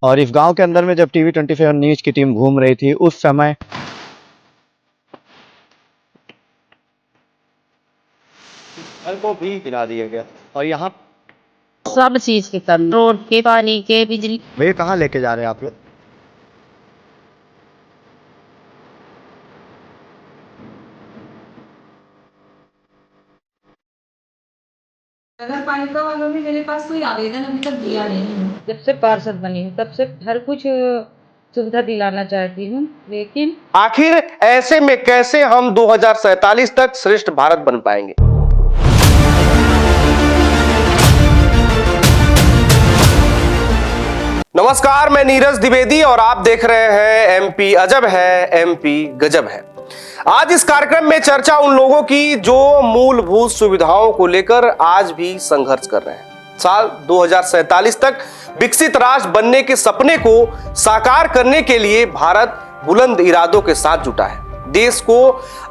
और इस गांव के अंदर में जब टीवी 27 न्यूज की टीम घूम रही थी उस समय घर को भी गिरा दिया गया। और यहाँ सब चीज की कमी, रोड के, पानी के, बिजली। वे कहाँ लेके जा रहे हैं आप लोग? नगर पालिका वालों ने मेरे पास कोई आवेदन अभी तक दिया नहीं है। जब से पार्षद बनी हूँ तब से हर कुछ सुविधा दिलाना चाहती हूँ, लेकिन आखिर ऐसे में कैसे हम 2047 तक श्रेष्ठ भारत बन पाएंगे? नमस्कार, मैं नीरज द्विवेदी और आप देख रहे हैं एमपी अजब है, एमपी गजब है। आज इस कार्यक्रम में चर्चा उन लोगों की जो मूलभूत सुविधाओं को लेकर आज भी संघर्ष कर रहे हैं। साल 2047 तक विकसित राष्ट्र बनने के सपने को साकार करने के लिए भारत बुलंद इरादों के साथ जुटा है। देश को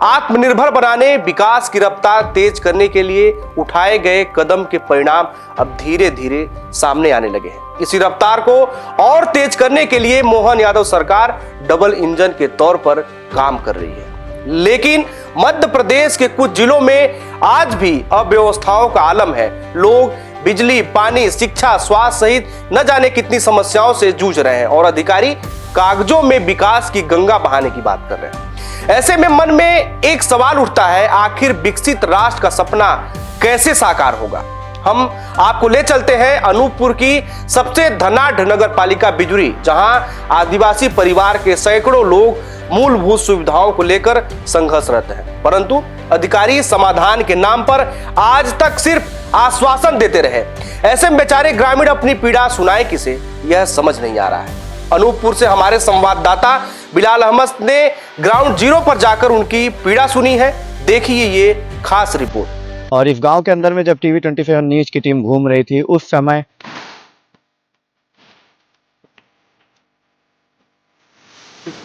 आत्मनिर्भर बनाने, विकास की रफ्तार तेज करने के लिए उठाए गए कदम के परिणाम अब धीरे धीरे सामने आने लगे हैं। इसी रफ्तार को और तेज करने के लिए मोहन यादव सरकार डबल इंजन के तौर पर काम कर रही है। लेकिन मध्य प्रदेश के कुछ जिलों में आज भी अव्यवस्थाओं का आलम है। लोग बिजली, पानी, शिक्षा, स्वास्थ्य सहित न जाने कितनी समस्याओं से जूझ रहे हैं और अधिकारी कागजों में विकास की गंगा बहाने की बात कर रहे हैं। ऐसे में मन में एक सवाल उठता है, आखिर विकसित राष्ट्र का सपना कैसे साकार होगा? हम आपको ले चलते हैं अनूपपुर की सबसे धनाढ्य नगर पालिका बिजुरी, जहां आदिवासी परिवार के सैकड़ों लोग मूलभूत सुविधाओं को लेकर संघर्षरत हैं, परंतु अधिकारी समाधान के नाम पर आज तक सिर्फ आश्वासन देते रहे। ऐसे में बेचारे ग्रामीण अपनी पीड़ा सुनाए किसे, यह समझ नहीं आ रहा है। अनूपपुर से हमारे संवाददाता बिलाल अहमद ने ग्राउंड जीरो पर जाकर उनकी पीड़ा सुनी है। देखिए ये खास रिपोर्ट। और इस गांव के अंदर में जब टीवी 27 न्यूज की टीम घूम रही थी उस समय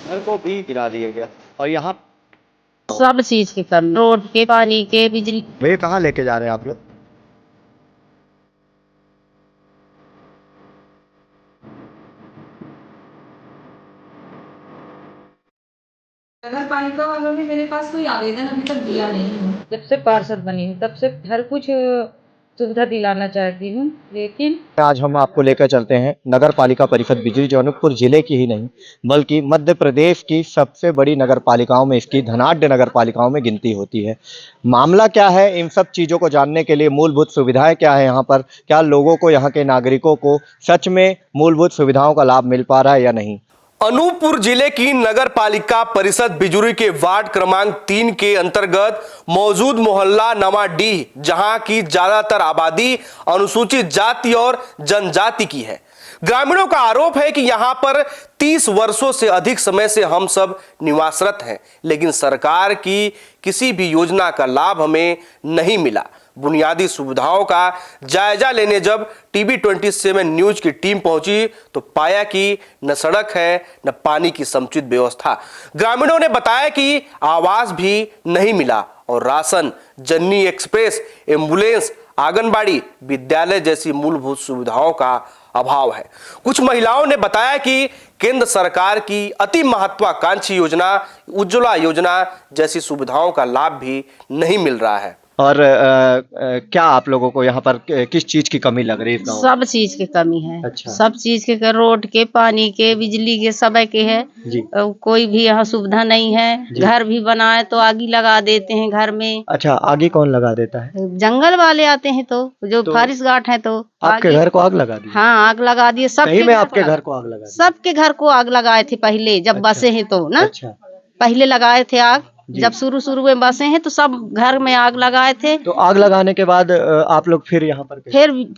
घर को भी गिरा दिया गया। और यहाँ सब चीज की कमी, रोड के, पानी के, बिजली। वे कहाँ लेके जा रहे हैं आप लोग? नगर पालिका वालों ने मेरे पास कोई आवेदन अभी तक दिया नहीं है। जब से पार्षद बनी हूँ तब से हर कुछ सुविधा दिलाना चाहती हूँ, लेकिन आज हम आपको लेकर चलते हैं नगर पालिका परिषद बिजरी, जो अनूपपुर जिले की ही नहीं बल्कि मध्य प्रदेश की सबसे बड़ी नगर पालिकाओं में, इसकी धनाढ्य नगर पालिकाओं में गिनती होती है। मामला क्या है, इन सब चीज़ों को जानने के लिए मूलभूत सुविधाएं क्या है यहाँ पर, क्या लोगों को, यहाँ के नागरिकों को सच में मूलभूत सुविधाओं का लाभ मिल पा रहा है या नहीं। अनूपपुर जिले की नगर पालिका परिषद बिजुरी के वार्ड क्रमांक 3 के अंतर्गत मौजूद मोहल्ला नवाडीह, जहां की ज्यादातर आबादी अनुसूचित जाति और जनजाति की है। ग्रामीणों का आरोप है कि यहां पर 30 वर्षों से अधिक समय से हम सब निवासरत हैं, लेकिन सरकार की किसी भी योजना का लाभ हमें नहीं मिला। बुनियादी सुविधाओं का जायजा लेने जब टीवी 27 न्यूज की टीम पहुंची तो पाया कि न सड़क है न पानी की समुचित व्यवस्था। ग्रामीणों ने बताया कि आवास भी नहीं मिला और राशन, जननी एक्सप्रेस, एम्बुलेंस, आंगनबाड़ी, विद्यालय जैसी मूलभूत सुविधाओं का अभाव है। कुछ महिलाओं ने बताया कि केंद्र सरकार की अति महत्वाकांक्षी योजना उज्ज्वला योजना जैसी सुविधाओं का लाभ भी नहीं मिल रहा है। और क्या आप लोगों को यहाँ पर किस चीज की कमी लग रही है? सब चीज की कमी है। अच्छा। सब चीज के, रोड के, पानी के, बिजली के, सब के है जी। कोई भी यहाँ सुविधा नहीं है। घर भी बनाए तो आगी लगा देते हैं घर में। अच्छा, आगे कौन लगा देता है? जंगल वाले आते हैं तो जो फारिश घाट है तो आपके घर को आग लगा दी? हाँ, आग लगा दिए। सही में आपके घर को आग लगा दी? सबके घर को आग लगाए थे पहले, जब बसे हैं तो ना। अच्छा। पहले लगाए थे आग, जब शुरू में बसे हैं तो सब घर में आग लगाए थे। तो आग लगाने के बाद आप लोग फिर यहाँ पर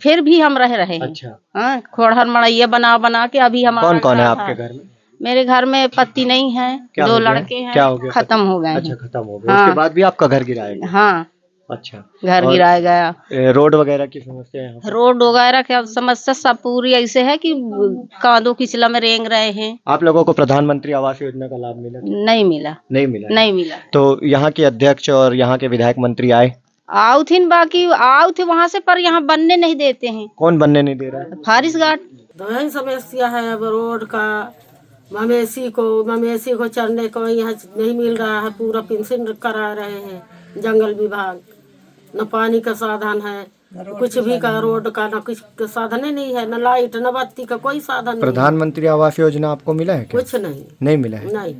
फिर भी हम रहे हैं। अच्छा। हाँ, खोड़हर मड़ैया बना के अभी हमारा। कौन कौन है आपके घर में? मेरे घर में पति नहीं है, 2 लड़के हैं। क्या हो गया? खत्म हो गए। अच्छा, खत्म हो गया। उसके बाद भी आपका घर गिराया? हाँ। अच्छा, घर गिराया गया। रोड वगैरह की समस्या है? रोड वगैरह की समस्या सब पूरी ऐसे है कि कांदों की चिला में रेंग रहे हैं। आप लोगों को प्रधानमंत्री आवास योजना का लाभ मिला? नहीं मिला। नहीं मिला। तो यहाँ के अध्यक्ष और यहाँ के विधायक मंत्री आए? आओ थे, बाकी आओ थे वहाँ से, पर यहाँ बनने नहीं देते हैं। कौन बनने नहीं दे रहा है? फारिश घाट। तो यही समस्या है अब रोड का। मवेशी को चरने को यहाँ नहीं मिल रहा है, पूरा पेंशन करा रहे हैं जंगल विभाग। न पानी का साधन है, कुछ भी का रोड का न कुछ का साधन ही नहीं है, न लाइट न बत्ती का कोई साधन नहीं। प्रधानमंत्री आवास योजना आपको मिला है क्या? कुछ नहीं, नहीं मिला है। नहीं।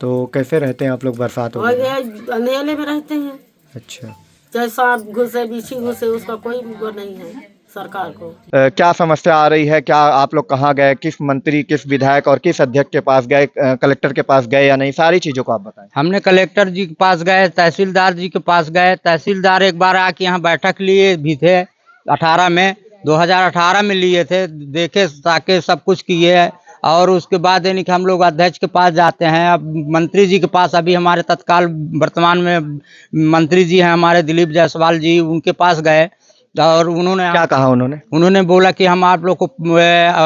तो कैसे रहते हैं आप लोग बरसात और ये अंधेरे में रहते हैं। अच्छा, चाहे सांप घुसे बिच्छी घुसे, उसका कोई वो नहीं है सरकार को। क्या समस्या आ रही है? क्या आप लोग कहाँ गए, किस मंत्री, किस विधायक और किस अध्यक्ष के पास गए, कलेक्टर के पास गए या नहीं, सारी चीजों को आप बताएं। हमने कलेक्टर जी के पास गए, तहसीलदार जी के पास गए। तहसीलदार एक बार आके यहाँ बैठक लिए भी थे 2018 में लिए थे, देखे ताके सब कुछ किए। और उसके बाद यानी कि हम लोग अध्यक्ष के पास जाते हैं। अब मंत्री जी के पास, अभी हमारे तत्काल वर्तमान में मंत्री जी हैं हमारे दिलीप जायसवाल जी, उनके पास गए और उन्होंने क्या कहा? उन्होंने बोला कि हम आप लोग को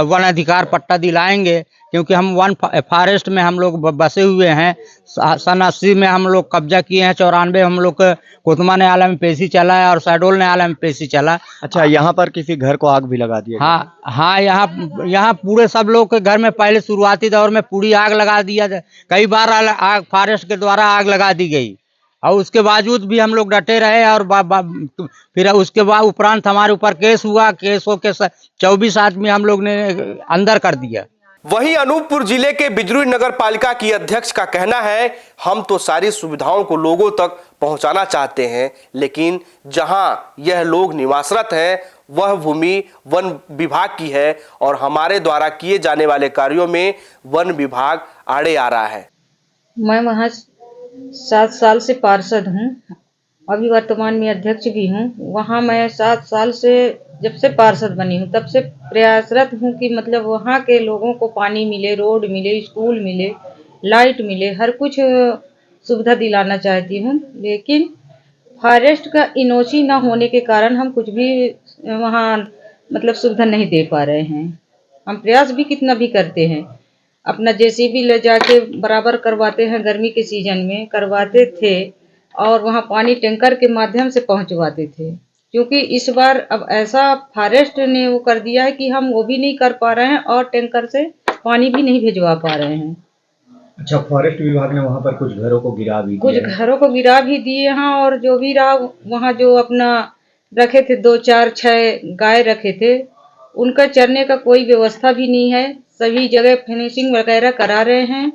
वन अधिकार पट्टा दिलाएंगे, क्योंकि हम वन फॉरेस्ट में हम लोग बसे हुए हैं। सन 80 में हम लोग कब्जा किए हैं, 94 हम लोग कोतमा न्यायालय में पेशी चला है और शहडोल न्यायालय में पेशी चला। अच्छा, यहाँ पर किसी घर को आग भी लगा दिया? हाँ, यहाँ पूरे सब लोग के घर में पहले शुरुआती दौर में पूरी आग लगा दिया। कई बार आग फॉरेस्ट के द्वारा आग लगा दी गई और उसके बावजूद भी हम लोग डटे रहे। और फिर उसके बाद उपरांत हमारे ऊपर केस हुआ। केस होके 24 आदमी हम लोग ने अंदर कर दिया। वहीं अनूपपुर जिले के बिजरी नगर पालिका की अध्यक्ष का कहना है, हम तो सारी सुविधाओं को लोगों तक पहुंचाना चाहते हैं, लेकिन जहां यह लोग निवासरत हैं वह भूमि वन विभाग की है और हमारे द्वारा किए जाने वाले कार्यों में वन विभाग आड़े आ रहा है। मैं वहाँ 7 साल से पार्षद हूँ, अभी वर्तमान में अध्यक्ष भी हूँ। वहाँ मैं 7 साल से, जब से पार्षद बनी हूँ तब से प्रयासरत हूँ कि मतलब वहाँ के लोगों को पानी मिले, रोड मिले, स्कूल मिले, लाइट मिले, हर कुछ सुविधा दिलाना चाहती हूँ। लेकिन फॉरेस्ट का इनोसी ना होने के कारण हम कुछ भी वहाँ मतलब सुविधा नहीं दे पा रहे हैं। हम प्रयास भी कितना भी करते हैं, अपना जेसीबी ले जाके बराबर करवाते हैं, गर्मी के सीजन में करवाते थे और वहाँ पानी टैंकर के माध्यम से पहुँचवाते थे। क्योंकि इस बार अब ऐसा फॉरेस्ट ने वो कर दिया है कि हम वो भी नहीं कर पा रहे हैं और टैंकर से पानी भी नहीं भिजवा पा रहे हैं। अच्छा, फॉरेस्ट विभाग ने वहाँ पर कुछ घरों को गिरा भी दिया? कुछ घरों को गिरा भी दिए हैं और जो भी रहा वहाँ जो अपना रखे थे 2, 4, 6 गाय रखे थे, उनका चरने का कोई व्यवस्था भी नहीं है। सभी जगह फिनिशिंग वगैरह करा रहे हैं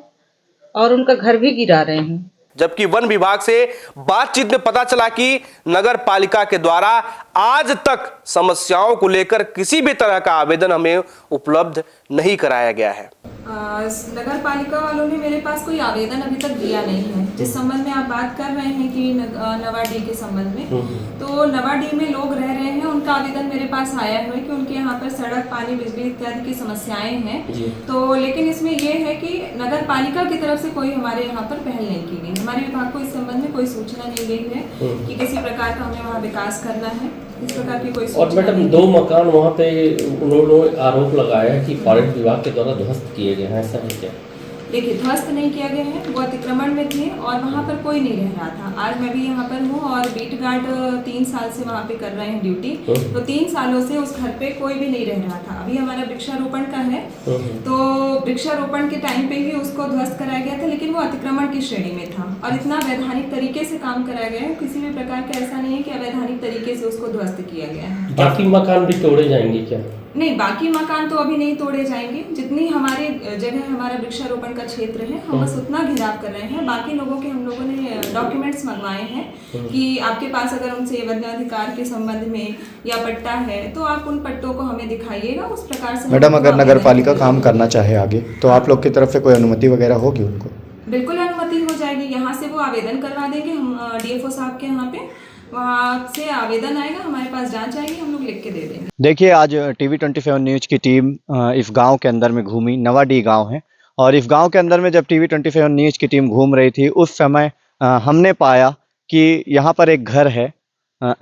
और उनका घर भी गिरा रहे हैं। जबकि वन विभाग से बातचीत में पता चला कि नगर पालिका के द्वारा आज तक समस्याओं को लेकर किसी भी तरह का आवेदन हमें उपलब्ध नहीं कराया गया है। नगर पालिका वालों ने मेरे पास कोई आवेदन अभी तक दिया नहीं है। जिस संबंध में आप बात कर रहे हैं कि नवाडी के संबंध में, तो नवाडी में लोग रह रहे हैं, उनका आवेदन मेरे पास आया है कि उनके यहाँ पर सड़क, पानी, बिजली इत्यादि की समस्याएं हैं। तो लेकिन इसमें यह है कि नगर पालिका की तरफ से कोई हमारे यहाँ पर पहल नहीं की गई। हमारे विभाग को इस संबंध में कोई सूचना नहीं गई है कि किसी प्रकार का हमें वहाँ विकास करना है, इस प्रकार की कोई सूचना। और मैडम 2 मकान वहाँ पे उन्होंने आरोप लगाया है कि फॉरेस्ट विभाग के द्वारा ध्वस्त किए गए हैं, ऐसा है क्या? देखिए, ध्वस्त नहीं किया गया है, वो अतिक्रमण में थे और वहाँ पर कोई नहीं रह रहा था। आज मैं भी यहाँ पर हूँ और बीट गार्ड 3 साल से वहाँ पे कर रहे हैं ड्यूटी। तो 3 सालों से उस घर पे कोई भी नहीं रह रहा था। अभी हमारा वृक्षारोपण का है, तो वृक्षारोपण के टाइम पे ही उसको ध्वस्त कराया गया था, लेकिन वो अतिक्रमण की श्रेणी में था और इतना वैधानिक तरीके से काम कराया गया है, किसी भी प्रकार का ऐसा नहीं है कि अवैधानिक तरीके से उसको ध्वस्त किया गया है। बाकी मकान भी तोड़े जाएंगे क्या? नहीं, बाकी मकान तो अभी नहीं तोड़े जाएंगे। जितनी हमारी जगह हमारा वृक्षारोपण का क्षेत्र है, हम बस उतना घेराव कर रहे हैं। बाकी लोगों के हम लोगों ने डॉक्यूमेंट्स मंगवाए हैं कि आपके पास अगर उनसे वनाधिकार के संबंध में या पट्टा है तो आप उन पट्टों को हमें दिखाइएगा। उस प्रकार से मैडम, अगर नगर पालिका काम करना चाहे आगे, तो आप लोग की तरफ से कोई अनुमति वगैरह होगी उनको? बिल्कुल अनुमति हो जाएगी। यहाँ से वो आवेदन करवा देंगे, हम डीएफओ साहब के यहाँ पे, वहाँ से आवेदन आएगा, हमारे पास जांच आएगी, हम लोग लिख के दे देंगे। देखिए, आज टीवी 27 न्यूज की टीम इस गांव के अंदर में घूमी। नवाडी गांव है और इस गांव के अंदर में जब टीवी 27 न्यूज की टीम घूम रही थी, उस समय हमने पाया कि यहाँ पर एक घर है।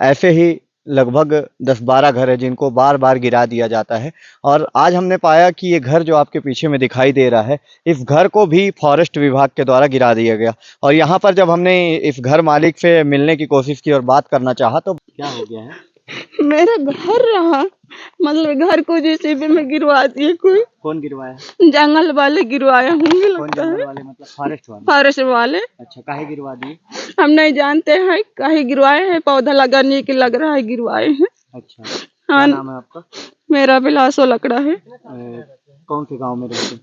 ऐसे ही लगभग 10-12 घर है जिनको बार बार गिरा दिया जाता है। और आज हमने पाया कि ये घर जो आपके पीछे में दिखाई दे रहा है, इस घर को भी फॉरेस्ट विभाग के द्वारा गिरा दिया गया। और यहाँ पर जब हमने इस घर मालिक से मिलने की कोशिश की और बात करना चाहा तो क्या हो गया है मेरा घर रहा, मतलब घर को जेसीबी में गिरवा दिए कोई, कौन गिरवाया? जंगल वाले गिरवाए होंगे कौन लगता जंगल है, वाले मतलब फॉरेस्ट वाले? फॉरेस्ट वाले। अच्छा, काहे गिरवा दिए? हम नहीं जानते हैं कहीं गिरवाए हैं, पौधा लगाने की लग रहा है गिरवाए हैं। अच्छा, हाँ, क्या नाम है आपका? मेरा बिलासो लकड़ा है, कौन से गांव में रहते हैं?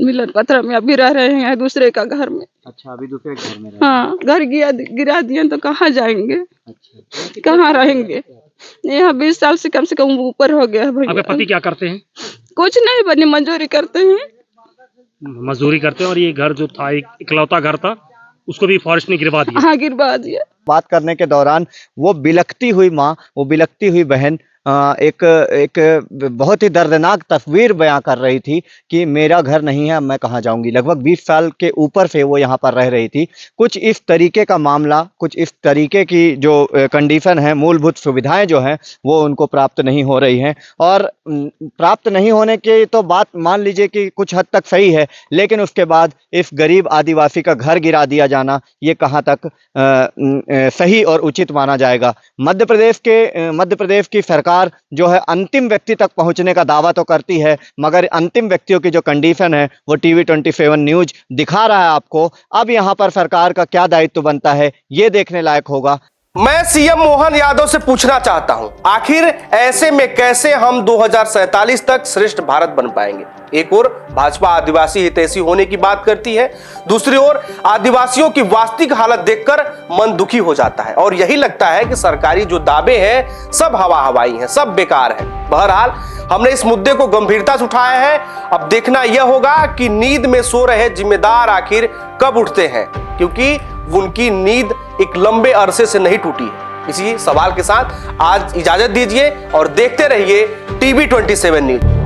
मिलन पत्थर में अभी रह रहे हैं दूसरे का घर में। अच्छा, अभी दूसरे घर में रहते हैं। हाँ, घर गिरा दिए तो कहाँ जाएंगे, अच्छा, कहाँ रहेंगे? यहाँ 20 साल से कम ऊपर हो गया है भैया। आपके पति क्या करते हैं? कुछ नहीं, बनी मजदूरी करते हैं। मजदूरी करते हैं। और ये घर जो था एक इकलौता घर था, उसको भी फॉरेस्ट ने गिरवा दिया। हाँ, गिरवा दिया। बात करने के दौरान वो बिलखती हुई माँ, वो बिलखती हुई बहन एक बहुत ही दर्दनाक तस्वीर बयां कर रही थी कि मेरा घर नहीं है, अब मैं कहाँ जाऊंगी। लगभग 20 साल के ऊपर से वो यहाँ पर रह रही थी। कुछ इस तरीके का मामला, कुछ इस तरीके की जो कंडीशन है, मूलभूत सुविधाएं जो हैं वो उनको प्राप्त नहीं हो रही हैं। और प्राप्त नहीं होने की तो बात मान लीजिए कि कुछ हद तक सही है, लेकिन उसके बाद इस गरीब आदिवासी का घर गिरा दिया जाना ये कहाँ तक सही और उचित माना जाएगा। मध्य प्रदेश की सरकार जो है अंतिम व्यक्ति तक पहुंचने का दावा तो करती है, मगर अंतिम व्यक्तियों की जो कंडीशन है वो टीवी 27 न्यूज दिखा रहा है आपको। अब यहां पर सरकार का क्या दायित्व बनता है ये देखने लायक होगा। मैं सीएम मोहन यादव से पूछना चाहता हूं, आखिर ऐसे में कैसे हम 2047 तक श्रेष्ठ भारत बन पाएंगे? एक ओर भाजपा आदिवासी हितैषी होने की बात करती है, दूसरी ओर आदिवासियों की वास्तविक हालत देखकर मन दुखी हो जाता है और यही लगता है कि सरकारी जो दावे हैं सब हवा हवाई हैं, सब बेकार है। बहरहाल हमने इस मुद्दे को गंभीरता से उठाया है। अब देखना यह होगा कि नींद में सो रहे जिम्मेदार आखिर कब उठते हैं, क्योंकि उनकी नींद एक लंबे अरसे से नहीं टूटी है। इसी सवाल के साथ आज इजाजत दीजिए और देखते रहिए टीवी 27 न्यूज।